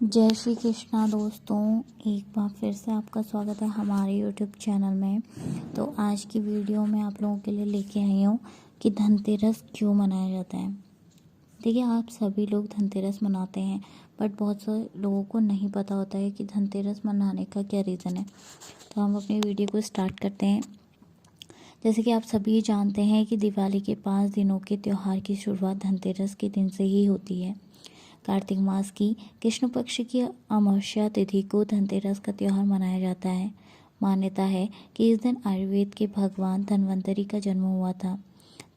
जय श्री कृष्णा दोस्तों, एक बार फिर से आपका स्वागत है हमारे यूट्यूब चैनल में। तो आज की वीडियो में आप लोगों के लिए लेके आई हूँ कि धनतेरस क्यों मनाया जाता है। देखिए, आप सभी लोग धनतेरस मनाते हैं, बट बहुत से लोगों को नहीं पता होता है कि धनतेरस मनाने का क्या रीज़न है। तो हम अपनी वीडियो को स्टार्ट करते हैं। जैसे कि आप सभी जानते हैं कि दिवाली के 5 दिनों के त्यौहार की शुरुआत धनतेरस के दिन से ही होती है। कार्तिक मास की कृष्ण पक्ष की अमावस्या तिथि को धनतेरस का त्यौहार मनाया जाता है। मान्यता है कि इस दिन आयुर्वेद के भगवान धन्वंतरि का जन्म हुआ था।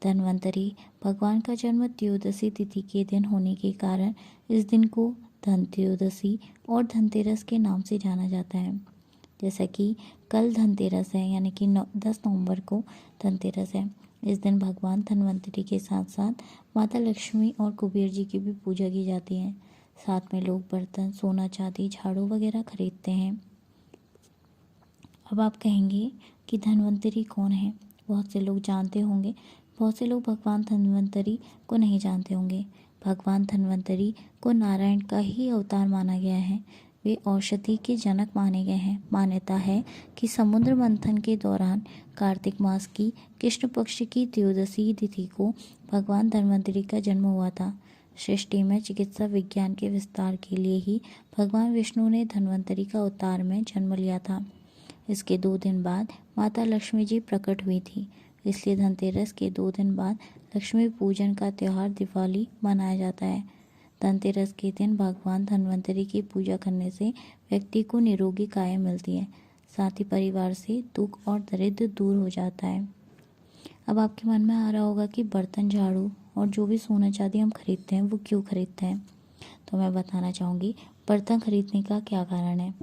धन्वंतरि भगवान का जन्म त्रयोदशी तिथि के दिन होने के कारण इस दिन को धनत्रयोदशी और धनतेरस के नाम से जाना जाता है। जैसा कि कल धनतेरस है, यानी कि 10 नवंबर को धनतेरस है। इस दिन भगवान धन्वंतरि के साथ साथ माता लक्ष्मी और कुबेर जी की भी पूजा की जाती है। साथ में लोग बर्तन, सोना, चांदी, झाड़ू वगैरह खरीदते हैं। अब आप कहेंगे कि धन्वंतरि कौन है। बहुत से लोग जानते होंगे, बहुत से लोग भगवान धन्वंतरि को नहीं जानते होंगे। भगवान धन्वंतरि को नारायण का ही अवतार माना गया है। वे औषधि के जनक माने गए हैं। मान्यता है कि समुद्र मंथन के दौरान कार्तिक मास की कृष्ण पक्ष की त्रयोदशी तिथि को भगवान धन्वंतरि का जन्म हुआ था। सृष्टि में चिकित्सा विज्ञान के विस्तार के लिए ही भगवान विष्णु ने धन्वंतरि का अवतार में जन्म लिया था। इसके 2 दिन बाद माता लक्ष्मी जी प्रकट हुई थी, इसलिए धनतेरस के 2 दिन बाद लक्ष्मी पूजन का त्यौहार दिवाली मनाया जाता है। धनतेरस के दिन भगवान धन्वंतरि की पूजा करने से व्यक्ति को निरोगी काया मिलती है, साथ ही परिवार से दुख और दरिद्र दूर हो जाता है। अब आपके मन में आ रहा होगा कि बर्तन, झाड़ू और जो भी सोना चांदी हम खरीदते हैं वो क्यों खरीदते हैं। तो मैं बताना चाहूँगी बर्तन खरीदने का क्या कारण है।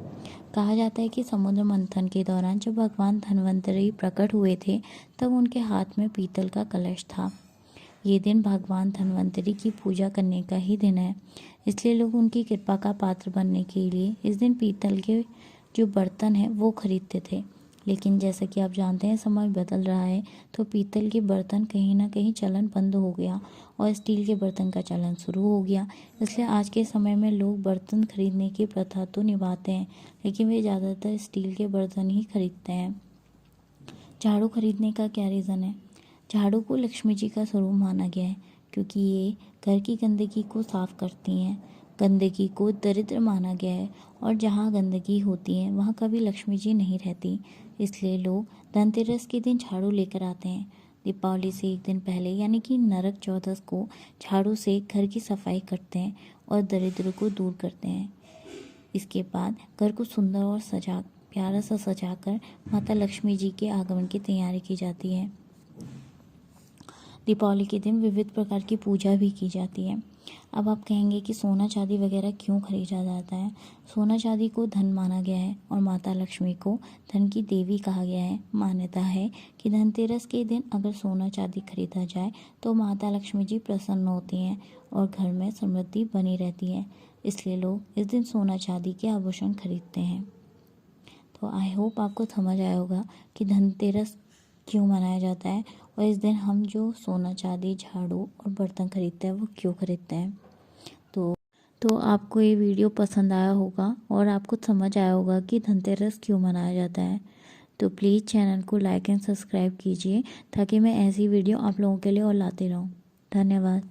कहा जाता है कि समुद्र मंथन के दौरान जब भगवान धन्वंतरि प्रकट हुए थे, तब उनके हाथ में पीतल का कलश था। ये दिन भगवान धन्वंतरि की पूजा करने का ही दिन है, इसलिए लोग उनकी कृपा का पात्र बनने के लिए इस दिन पीतल के जो बर्तन हैं वो खरीदते थे। लेकिन जैसा कि आप जानते हैं, समय बदल रहा है, तो पीतल के बर्तन कहीं ना कहीं चलन बंद हो गया और स्टील के बर्तन का चलन शुरू हो गया। इसलिए आज के समय में लोग बर्तन खरीदने की प्रथा तो निभाते हैं, लेकिन वे ज़्यादातर स्टील के बर्तन ही खरीदते हैं। झाड़ू खरीदने का क्या रीज़न है। झाड़ू को लक्ष्मी जी का स्वरूप माना गया है, क्योंकि ये घर की गंदगी को साफ करती हैं। गंदगी को दरिद्र माना गया है, और जहाँ गंदगी होती है वहाँ कभी लक्ष्मी जी नहीं रहती। इसलिए लोग धनतेरस के दिन झाड़ू लेकर आते हैं। दीपावली से एक दिन पहले, यानी कि नरक चौदस को झाड़ू से घर की सफाई करते हैं और दरिद्र को दूर करते हैं। इसके बाद घर को सुंदर और प्यारा सा सजाकर माता लक्ष्मी जी के आगमन की तैयारी की जाती है। दीपावली के दिन विविध प्रकार की पूजा भी की जाती है। अब आप कहेंगे कि सोना चांदी वगैरह क्यों खरीदा जाता है। सोना चांदी को धन माना गया है और माता लक्ष्मी को धन की देवी कहा गया है। मान्यता है कि धनतेरस के दिन अगर सोना चांदी खरीदा जाए तो माता लक्ष्मी जी प्रसन्न होती हैं और घर में समृद्धि बनी रहती है। इसलिए लोग इस दिन सोना चांदी के आभूषण खरीदते हैं। तो आई होप आपको समझ आया होगा कि धनतेरस क्यों मनाया जाता है और इस दिन हम जो सोना चांदी, झाड़ू और बर्तन खरीदते हैं वो क्यों खरीदते हैं। तो आपको ये वीडियो पसंद आया होगा और आपको समझ आया होगा कि धनतेरस क्यों मनाया जाता है। तो प्लीज़ चैनल को लाइक एंड सब्सक्राइब कीजिए, ताकि मैं ऐसी वीडियो आप लोगों के लिए और लाते रहूँ। धन्यवाद।